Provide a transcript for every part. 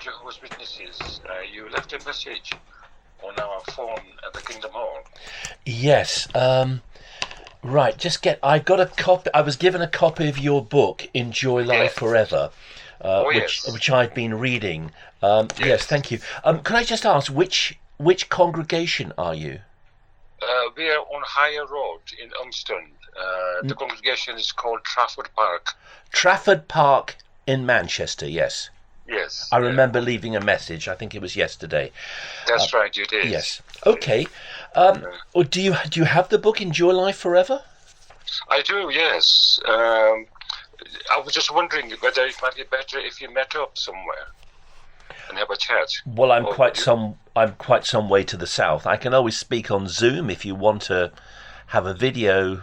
Jehovah's Witnesses. You left a message on our phone at the Kingdom Hall. Yes. Right. I got a copy. I was given a copy of your book, Enjoy Life Yes. Forever, Yes. which I've been reading. Yes. Thank you. Can I just ask which congregation are you? We are on Higher Road in Umston. The congregation is called Trafford Park. Trafford Park in Manchester. Yes. Yes. I remember leaving a message. I think it was yesterday. That's right, you did. Yes. Okay. Or do you have the book Enjoy Life Forever? I do, yes. I was just wondering whether it might be better if you met up somewhere and have a chat. Well, I'm quite some way to the south. I can always speak on Zoom if you want to have a video.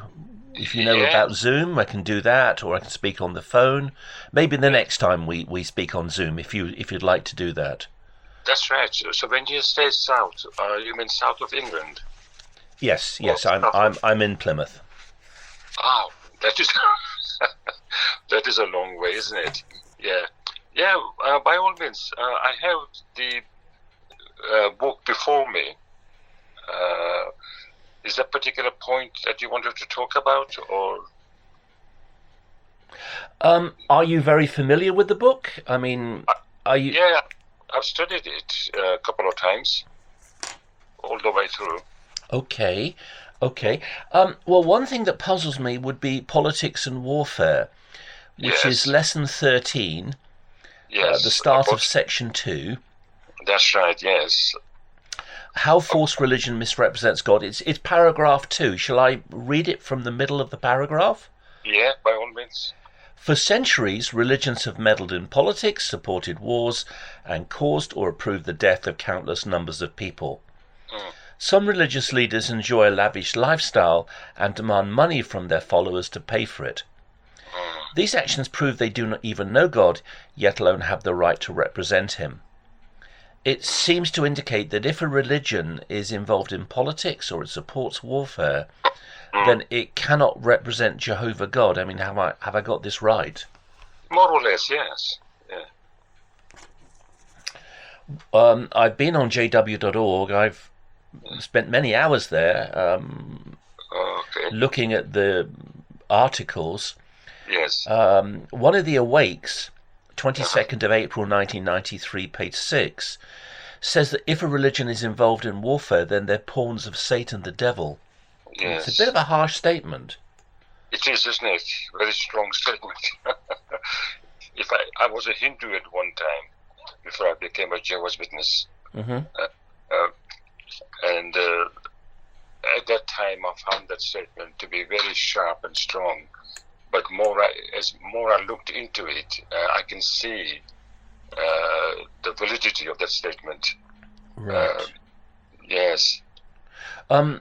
If you know about Zoom, I can do that, or I can speak on the phone. Maybe the next time we speak on Zoom, if you'd like to do that. That's right. So when you say south, you mean south of England? Yes. I'm in Plymouth. Oh, that is that is a long way, isn't it? Yeah. By all means, I have the book before me. Is there a particular point that you wanted to talk about, or? Are you very familiar with the book? I mean, are you? Yeah, I've studied it a couple of times, all the way through. Okay. Well, one thing that puzzles me would be politics and warfare, which is lesson 13. Yes. The start of section 2. That's right. Yes. How false religion misrepresents God. It's paragraph 2. Shall I read it from the middle of the paragraph? Yeah, by all means. For centuries, religions have meddled in politics, supported wars, and caused or approved the death of countless numbers of people. Some religious leaders enjoy a lavish lifestyle and demand money from their followers to pay for it. These actions prove they do not even know God, yet alone have the right to represent him. It seems to indicate that if a religion is involved in politics or it supports warfare, then it cannot represent Jehovah God. I mean, have I got this right? More or less, yes. Yeah. I've been on jw.org. I've spent many hours there looking at the articles. Yes. One of the Awakes, 22nd of April 1993, page 6, says that if a religion is involved in warfare, then they're pawns of Satan the devil. Yes. It's a bit of a harsh statement. It is, isn't it? Very strong statement. If I was a Hindu at one time, before I became a Jehovah's Witness. Mm-hmm. And at that time, I found that statement to be very sharp and strong. But as more I looked into it, I can see the validity of that statement. Right. Yes. Do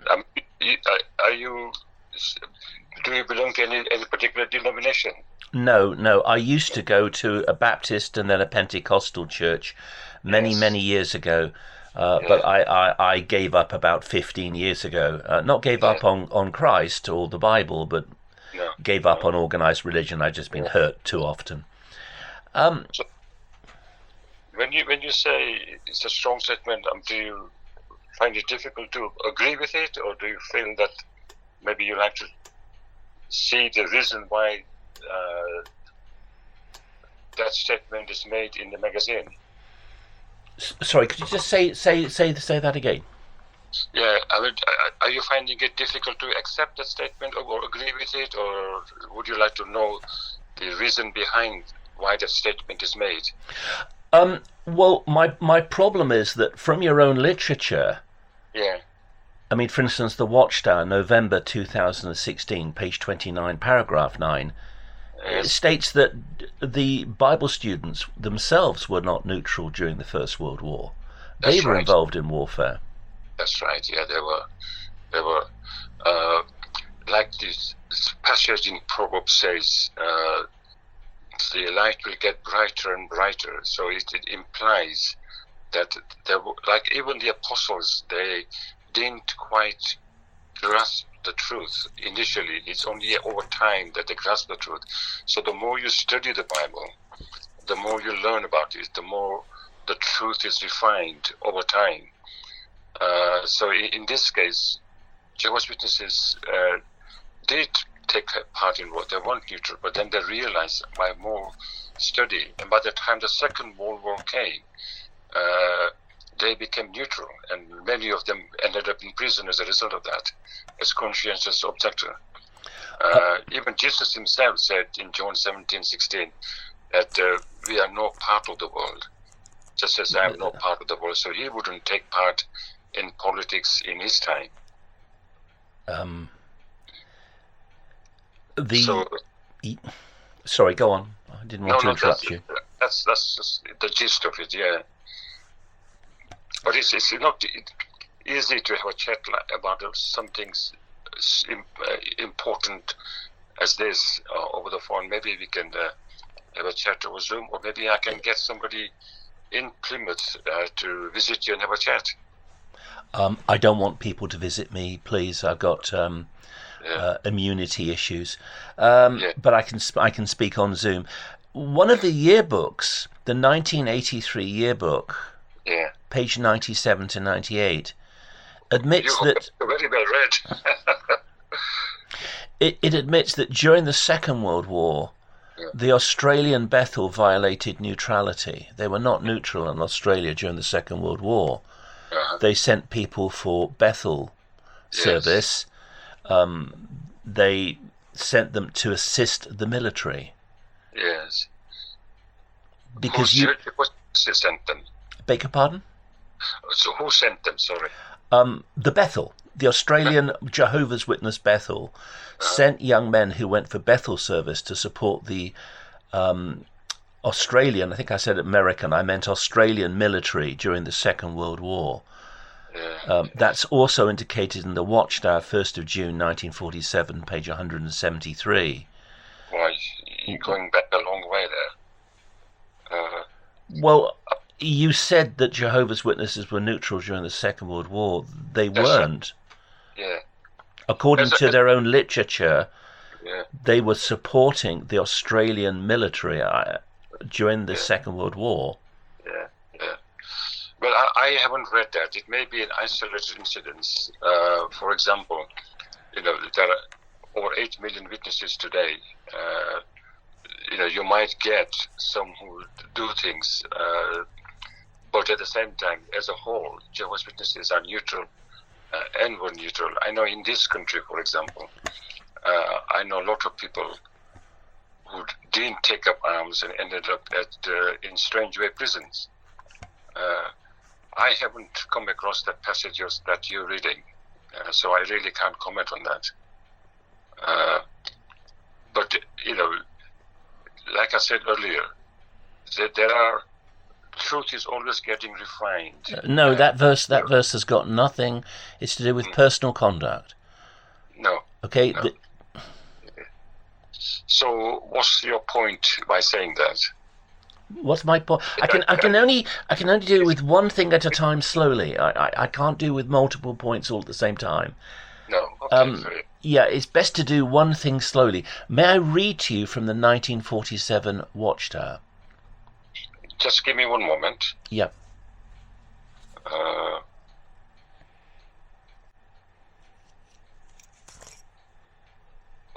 you belong to any particular denomination? No. I used to go to a Baptist and then a Pentecostal church many years ago. But I gave up about 15 years ago. Not gave up on Christ or the Bible, but gave up on organised religion. I've just been hurt too often. So when you say it's a strong statement, do you find it difficult to agree with it, or do you feel that maybe you like to see the reason why that statement is made in the magazine? Sorry, could you just say that again? Yeah, are you finding it difficult to accept that statement or agree with it, or would you like to know the reason behind why that statement is made? Well, my problem is that from your own literature, I mean, for instance, the Watchtower, November 2016, page 29, paragraph 9, it states that the Bible students themselves were not neutral during the First World War. They were involved in warfare. That's right. Yeah, they were. Like this passage in Proverbs says, the light will get brighter and brighter. So it implies that like even the apostles, they didn't quite grasp the truth initially. It's only over time that they grasp the truth. So the more you study the Bible, the more you learn about it, the more the truth is refined over time. So in this case, Jehovah's Witnesses did take part in war. They weren't neutral, but then they realized by more study, and by the time the Second World War came, they became neutral, and many of them ended up in prison as a result of that, as conscientious objector. Even Jesus himself said in John 17:16 that we are no part of the world, just as I am no part of the world. So he wouldn't take part in politics in his time. Sorry, go on. I didn't want to interrupt you. That's just the gist of it, yeah. But it's not easy to have a chat about something important as this over the phone. Maybe we can have a chat over Zoom, or maybe I can get somebody in Plymouth to visit you and have a chat. I don't want people to visit me, please. I've got immunity issues, but I can speak on Zoom. One of the yearbooks, the 1983 yearbook, page 97 to 98, admits that very well read. it admits that during the Second World War, the Australian Bethel violated neutrality. They were not neutral in Australia during the Second World War. They sent people for Bethel service. They sent them to assist the military. Yes. Because who sent them? Beg your pardon? So who sent them, sorry? The Bethel. The Australian Jehovah's Witness Bethel sent young men who went for Bethel service to support the Australian, I think I said American, I meant Australian military during the Second World War. That's also indicated in the Watchtower, 1st of June 1947, page 173. Why, you're going back a long way there. Well, you said that Jehovah's Witnesses were neutral during the Second World War. They weren't. Yeah. According to their own literature, they were supporting the Australian military during the Second World War. Well, I haven't read that. It may be an isolated incident. For example, there are over 8 million witnesses today. You might get some who do things, but at the same time, as a whole, Jehovah's Witnesses are neutral and were neutral. I know in this country, for example, I know a lot of people who didn't take up arms and ended up in strange way prisons. I haven't come across that passages that you're reading, so I really can't comment on that. But like I said earlier, that truth is always getting refined. No, that verse has got nothing. It's to do with personal conduct. No. Okay. No. So, what's your point by saying that? What's my point? I can only do with one thing at a time slowly. I can't do with multiple points all at the same time. No. Okay. Yeah, it's best to do one thing slowly. May I read to you from the 1947 Watchtower? Just give me one moment. Yeah.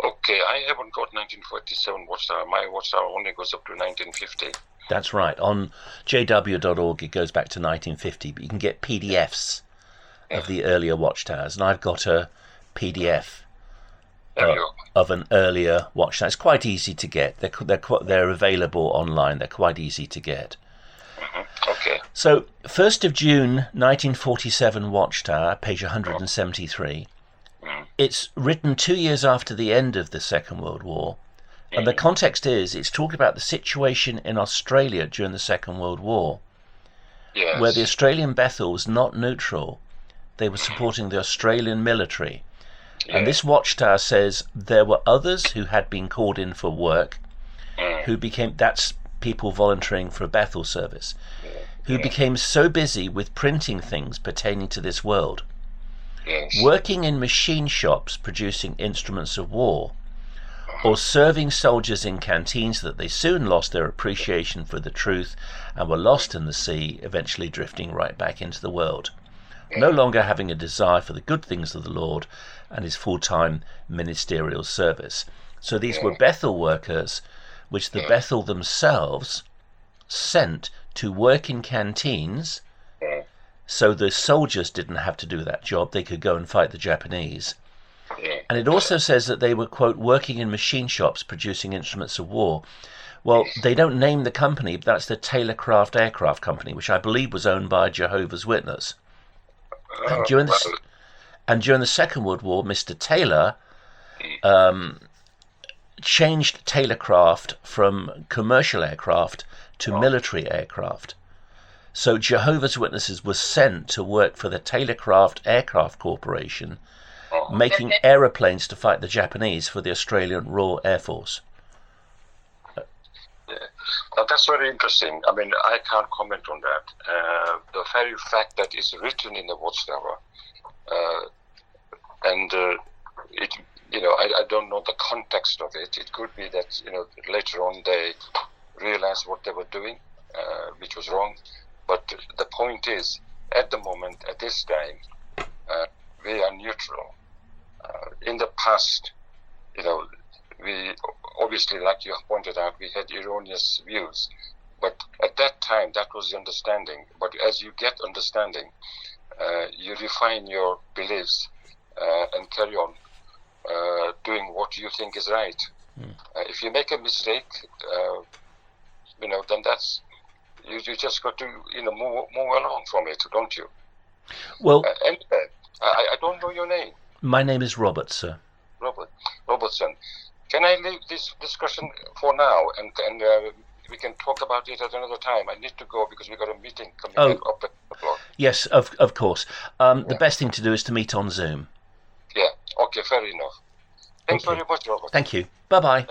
Okay, I haven't got 1947 Watchtower. My Watchtower only goes up to 1950. That's right. On jw.org it goes back to 1950, but you can get PDFs of the earlier Watchtowers, and I've got a PDF of an earlier Watchtower. It's quite easy to get. They're available online. They're quite easy to get. Okay. So, 1st of June 1947 Watchtower, page 173. It's written 2 years after the end of the Second World War. And the context is, it's talking about the situation in Australia during the Second World War, where the Australian Bethel was not neutral. They were supporting the Australian military. And this Watchtower says there were others who had been called in for work, that's people volunteering for a Bethel service, who became so busy with printing things pertaining to this world, working in machine shops producing instruments of war, or serving soldiers in canteens that they soon lost their appreciation for the truth and were lost in the sea, eventually drifting right back into the world, no longer having a desire for the good things of the Lord and his full-time ministerial service. So these were Bethel workers, which the Bethel themselves sent to work in canteens, so the soldiers didn't have to do that job. They could go and fight the Japanese. And it also says that they were, quote, working in machine shops producing instruments of war. Well, they don't name the company, but that's the Taylor Craft Aircraft Company, which I believe was owned by Jehovah's Witness. And during the Second World War, Mr. Taylor changed Taylor Craft from commercial aircraft to military aircraft. So Jehovah's Witnesses were sent to work for the Taylor Craft Aircraft Corporation, making aeroplanes to fight the Japanese for the Australian Royal Air Force. Now, that's very interesting. I mean, I can't comment on that. The very fact that it's written in the Watchtower, it, I don't know the context of it. It could be that, later on they realized what they were doing, which was wrong. But the point is, at the moment, at this time, we are neutral. In the past, we obviously, like you have pointed out, we had erroneous views. But at that time, that was the understanding. But as you get understanding, you refine your beliefs and carry on doing what you think is right. If you make a mistake, then that's you just got to move along from it, don't you? Well, anyway, I don't know your name. My name is Robert, sir. Robertson. Can I leave this discussion for now, and we can talk about it at another time? I need to go because we've got a meeting coming up at the clock. Yes, of course. The best thing to do is to meet on Zoom. Yeah. Okay. Fair enough. Thanks very much, Robert. Thank you. Bye-bye.